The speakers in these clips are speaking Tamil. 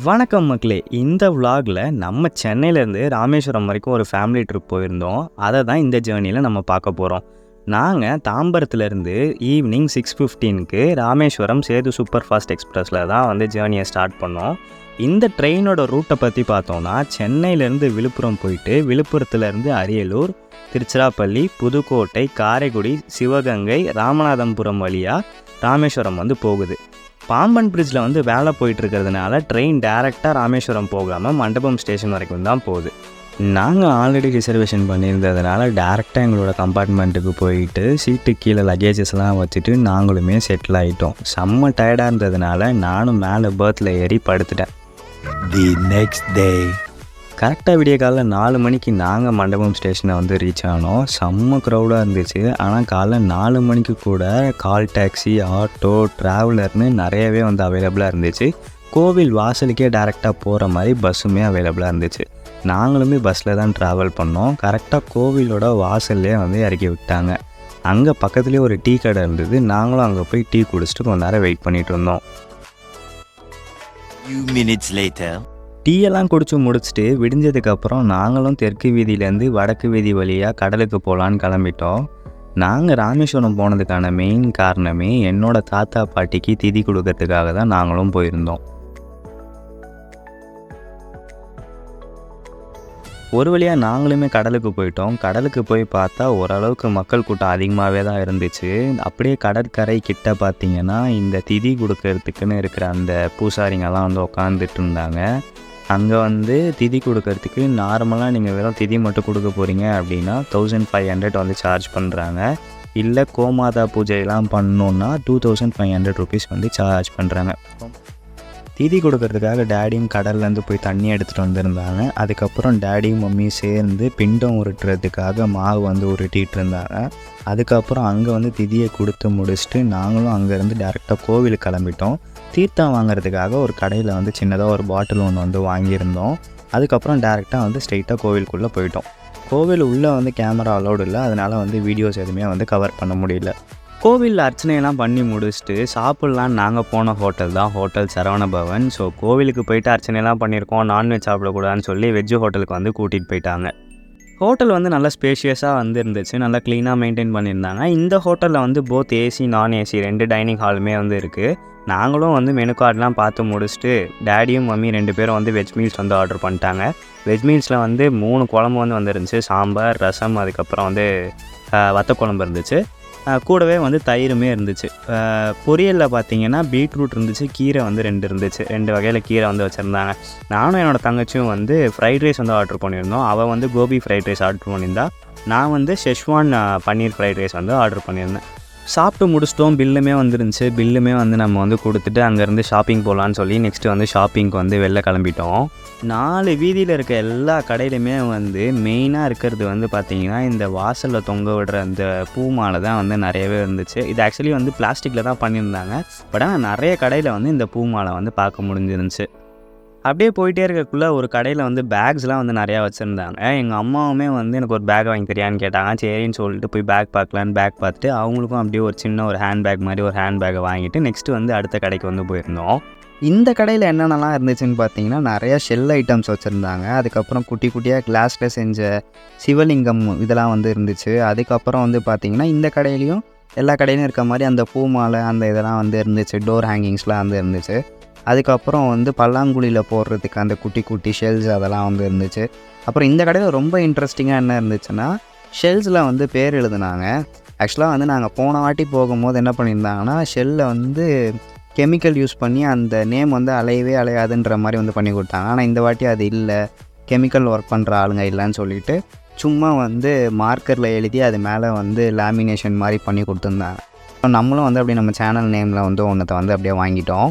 வணக்கம் மக்களே, இந்த vlogல நம்ம சென்னையிலேருந்து ராமேஸ்வரம் வரைக்கும் ஒரு ஃபேமிலி ட்ரிப் போயிருந்தோம். அதை தான் இந்த ஜேர்னியில் நம்ம பார்க்க போகிறோம். நாங்கள் தாம்பரத்துலேருந்து ஈவினிங் 6:15க்கு ராமேஸ்வரம் சேது சூப்பர் ஃபாஸ்ட் எக்ஸ்பிரஸில் தான் வந்து ஜேர்னியை ஸ்டார்ட் பண்ணோம். இந்த ட்ரெயினோட ரூட்டை பற்றி பார்த்தோன்னா, சென்னையிலேருந்து விழுப்புரம் போயிட்டு விழுப்புரத்துலேருந்து அரியலூர், திருச்சிராப்பள்ளி, புதுக்கோட்டை, காரைக்குடி, சிவகங்கை, ராமநாதபுரம் வழியாக ராமேஸ்வரம் வந்து போகுது. பாம்பன் பிரிட்ஜில் வந்து வேலை போயிட்டுருக்கிறதுனால ட்ரெயின் டேரெக்டாக ராமேஸ்வரம் போகாமல் மண்டபம் ஸ்டேஷன் வரைக்கும் தான் போகுது. நாங்கள் ஆல்ரெடி ரிசர்வேஷன் பண்ணியிருந்ததுனால டேரெக்டாக எங்களோட கம்பார்ட்மெண்ட்டுக்கு போயிட்டு சீட்டு கீழே லக்கேஜஸ்லாம் வச்சுட்டு நாங்களுமே செட்டில் ஆகிட்டோம். செம்ம டயர்டாக இருந்ததுனால நானும் மேலே பர்த்தில் ஏறி படுத்துட்டேன். The next day. கரெக்டாக விடிய காலைல 4 மணிக்கு நாங்கள் மண்டபம் ஸ்டேஷனை வந்து ரீச் ஆனோம். செம்ம க்ரௌடாக இருந்துச்சு. ஆனால் காலைல 4 மணிக்கு கூட கால் டாக்ஸி, ஆட்டோ, ட்ராவலர்னு நிறையவே வந்து அவைலபிளாக இருந்துச்சு. கோவில் வாசலுக்கே டேரெக்டாக போகிற மாதிரி பஸ்ஸுமே அவைலபிளாக இருந்துச்சு. நாங்களுமே பஸ்ஸில் தான் ட்ராவல் பண்ணோம். கரெக்டாக கோவிலோட வாசல்லே வந்து இறக்கி விட்டாங்க. அங்கே பக்கத்துலேயே ஒரு டீ கடை இருந்தது. நாங்களும் அங்கே போய் டீ குடிச்சிட்டு கொஞ்ச நேரம் வெயிட் பண்ணிகிட்டு இருந்தோம். Few minutes later. டீயெல்லாம் குடிச்சு முடிச்சுட்டு விடிஞ்சதுக்கப்புறம் நாங்களும் தெற்கு வீதியிலேருந்து வடக்கு வீதி வழியாக கடலுக்கு போகலான்னு கிளம்பிட்டோம். நாங்கள் ராமேஸ்வரம் போனதுக்கான மெயின் காரணமே என்னோட தாத்தா பாட்டிக்கு திதி கொடுக்கறதுக்காக தான் நாங்களும் போயிருந்தோம். ஒரு வழியாக நாங்களுமே கடலுக்கு போயிட்டோம். கடலுக்கு போய் பார்த்தா ஓரளவுக்கு மக்கள் கூட்டம் அதிகமாகவே தான் இருந்துச்சு. அப்படியே கடற்கரை கிட்ட பார்த்திங்கன்னா இந்த திதி கொடுக்கறதுக்குன்னு இருக்கிற அந்த பூசாரிங்கெல்லாம் வந்து உட்காந்துட்டு இருந்தாங்க. அங்கே வந்து திதி கொடுக்கறதுக்கு நார்மலாக நீங்கள் வெறும் திதி மட்டும் கொடுக்க போகிறீங்க அப்படின்னா 1500 வந்து சார்ஜ் பண்ணுறாங்க. இல்லை கோமாதா பூஜையெல்லாம் பண்ணோன்னா 2500 ருபீஸ் வந்து சார்ஜ் பண்ணுறாங்க. திதி கொடுக்கறதுக்காக டேடியும் கடல்லேருந்து போய் தண்ணி எடுத்துகிட்டு வந்திருந்தாங்க. அதுக்கப்புறம் டேடியும் மம்மியும் சேர்ந்து பிண்டம் உருட்டுறதுக்காக மாவு வந்து உருட்டிகிட்டு இருந்தாங்க. அதுக்கப்புறம் அங்கே வந்து திதியை கொடுத்து முடிச்சுட்டு நாங்களும் அங்கேருந்து டேரெக்டாக கோவிலுக்கு கிளம்பிட்டோம். தீர்த்தம் வாங்குறதுக்காக ஒரு கடையில் வந்து சின்னதாக ஒரு பாட்டில் ஒன்று வந்து வாங்கியிருந்தோம். அதுக்கப்புறம் டேரெக்டாக வந்து ஸ்ட்ரெயிட்டாக கோவிலுக்குள்ளே போயிட்டோம். கோவில் உள்ளே வந்து கேமரா அலோடு இல்லை, அதனால் வந்து வீடியோஸ் எதுவுமே வந்து கவர் பண்ண முடியல. கோவிலில் அர்ச்சனையெல்லாம் பண்ணி முடிச்சுட்டு சாப்பிட்லான்னு நாங்கள் போன ஹோட்டல் தான் ஹோட்டல் சரவணபவன். ஸோ கோவிலுக்கு போயிட்டு அர்ச்சனையெல்லாம் பண்ணியிருக்கோம், நான்வெஜ் சாப்பிடக்கூடாதுன்னு சொல்லி வெஜ்ஜு ஹோட்டலுக்கு வந்து கூட்டிகிட்டு போயிட்டாங்க. ஹோட்டல் வந்து நல்லா ஸ்பேஷியஸாக வந்து இருந்துச்சு, நல்லா க்ளீனாக மெயின்டைன் பண்ணியிருந்தாங்க. இந்த ஹோட்டலில் வந்து போத் ஏசி நான் ஏசி 2 டைனிங் ஹாலுமே வந்து இருக்குது. நாங்களும் வந்து மெனு கார்டெலாம் பார்த்து முடிச்சுட்டு டேடியும் மம்மி 2 பேரும் வந்து வெஜ் மீல்ஸ் வந்து ஆர்டர் பண்ணிட்டாங்க. வெஜ் மீல்ஸில் வந்து 3 குழம்பு வந்து வந்துருந்துச்சு. சாம்பார், ரசம், அதுக்கப்புறம் வந்து வத்த குழம்பு இருந்துச்சு. கூடவே வந்து தயிருமே இருந்துச்சு. பொரியலில் பார்த்திங்கன்னா பீட்ரூட் இருந்துச்சு, கீரை வந்து 2 இருந்துச்சு. 2 வகையில் கீரை வந்து வச்சுருந்தாங்க. நானும் என்னோடய தங்கச்சியும் வந்து ஃப்ரைட் ரைஸ் வந்து ஆர்டர் பண்ணியிருந்தோம். அவள் வந்து கோபி ஃப்ரைட் ரைஸ் ஆர்டர் பண்ணியிருந்தா. நான் வந்து ஷெஷ்வான் பன்னீர் ஃப்ரைட் ரைஸ் வந்து ஆர்டர் பண்ணியிருந்தேன். சாப்பிட்டு முடிச்சிட்டோம். பில்லுமே வந்துருந்துச்சு. பில்லுமே வந்து நம்ம வந்து கொடுத்துட்டு அங்கேருந்து ஷாப்பிங் போகலான்னு சொல்லி நெக்ஸ்ட்டு வந்து ஷாப்பிங்க்கு வந்து வெளில கிளம்பிட்டோம். 4 வீதியில் இருக்க எல்லா கடையிலுமே வந்து மெயினாக இருக்கிறது வந்து பார்த்திங்கன்னா இந்த வாசலில் தொங்க விடுற அந்த பூ மாலை தான் வந்து நிறையவே இருந்துச்சு. இது ஆக்சுவலி வந்து பிளாஸ்டிக்கில் தான் பண்ணியிருந்தாங்க. பட் ஆனால் நிறைய கடையில் வந்து இந்த பூ மாலை வந்து பார்க்க முடிஞ்சிருந்துச்சு. அப்படியே போயிட்டே இருக்கக்குள்ளே ஒரு கடையில் வந்து பேக்ஸ்லாம் வந்து நிறையா வச்சுருந்தாங்க. எங்கள் அம்மாவுமே வந்து எனக்கு ஒரு பேக் வாங்கி தெரியான்னு கேட்டாங்க. சரின்னு சொல்லிட்டு போய் பேக் பார்க்கலான்னு பேக் பார்த்துட்டு அவங்களுக்கும் அப்படியே ஒரு சின்ன ஒரு ஹேண்ட் பேக் மாதிரி ஒரு ஹேண்ட் பேக்கை வாங்கிட்டு நெக்ஸ்ட்டு வந்து அடுத்த கடைக்கு வந்து போயிருந்தோம். இந்த கடையில் என்னென்னலாம் இருந்துச்சுன்னு பார்த்தீங்கன்னா நிறையா ஷெல் ஐட்டம்ஸ் வச்சுருந்தாங்க. அதுக்கப்புறம் குட்டி குட்டியாக கிளாஸில் செஞ்ச சிவலிங்கம் இதெல்லாம் வந்து இருந்துச்சு. அதுக்கப்புறம் வந்து பார்த்திங்கன்னா இந்த கடையிலையும் எல்லா கடையிலும் இருக்க மாதிரி அந்த பூ மாலை அந்த இதெல்லாம் வந்து இருந்துச்சு. டோர் ஹேங்கிங்ஸ்லாம் வந்து இருந்துச்சு. அதுக்கப்புறம் வந்து பல்லாங்குழியில் போடுறதுக்கு அந்த குட்டி குட்டி ஷெல்ஸ் அதெல்லாம் வந்து இருந்துச்சு. அப்புறம் இந்த கடையில் ரொம்ப இன்ட்ரெஸ்டிங்காக என்ன இருந்துச்சுன்னா ஷெல்ஸில் வந்து பேர் எழுதுனாங்க. ஆக்சுவலாக வந்து நாங்கள் போன வாட்டி போகும்போது என்ன பண்ணியிருந்தாங்கன்னா ஷெல்லில் வந்து கெமிக்கல் யூஸ் பண்ணி அந்த நேம் வந்து அலையவே அலையாதுன்ற மாதிரி வந்து பண்ணி கொடுத்தாங்க. ஆனால் இந்த வாட்டி அது இல்லை, கெமிக்கல் ஒர்க் பண்ணுற ஆளுங்க இல்லைன்னு சொல்லிவிட்டு சும்மா வந்து மார்க்கரில் எழுதி அது மேலே வந்து லேமினேஷன் மாதிரி பண்ணி கொடுத்துருந்தாங்க. நம்மளும் வந்து அப்படியே நம்ம சேனல் நேமில் வந்து ஒன்றத்தை வந்து அப்படியே வாங்கிட்டோம்.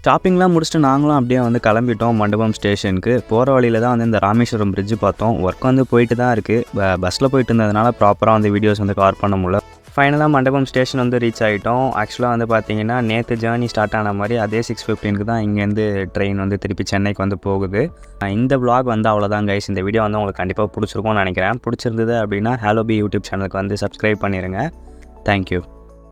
ஷாப்பிங்லாம் முடிச்சுட்டு நாங்களும் அப்படியே வந்து கிளம்பிட்டோம் மண்டபம் ஸ்டேஷனுக்கு. போகிற வழியில் தான் வந்து இந்த ராமேஸ்வரம் பிரிட்ஜு பார்த்தோம். ஒர்க் வந்து போயிட்டு தான் இருக்குது. பஸ்ஸில் போயிட்டு இருந்ததுனால ப்ராப்பராக வந்து வீடியோஸ் வந்து கவர் பண்ண முடியல. ஃபைனலாக மண்டபம் ஸ்டேஷன் வந்து ரீச் ஆகிட்டோம். ஆக்சுவலாக வந்து பார்த்திங்கன்னா நேற்று ஜேர்னி ஸ்டார்ட் ஆன மாதிரி அதே 6:15க்கு தான் இங்கேருந்து ட்ரெயின் வந்து திருப்பி சென்னைக்கு வந்து போகுது. இந்த vlog வந்து அவ்வளோதான் கைஸ். இந்த வீடியோ வந்து உங்களுக்கு கண்டிப்பாக பிடிச்சிருக்கும்னு நினைக்கிறேன். பிடிச்சிருந்தது அப்படின்னா ஹலோபி யூடியூப் சேனலுக்கு வந்து சப்ஸ்கிரைப் பண்ணிடுங்க. தேங்க்யூ.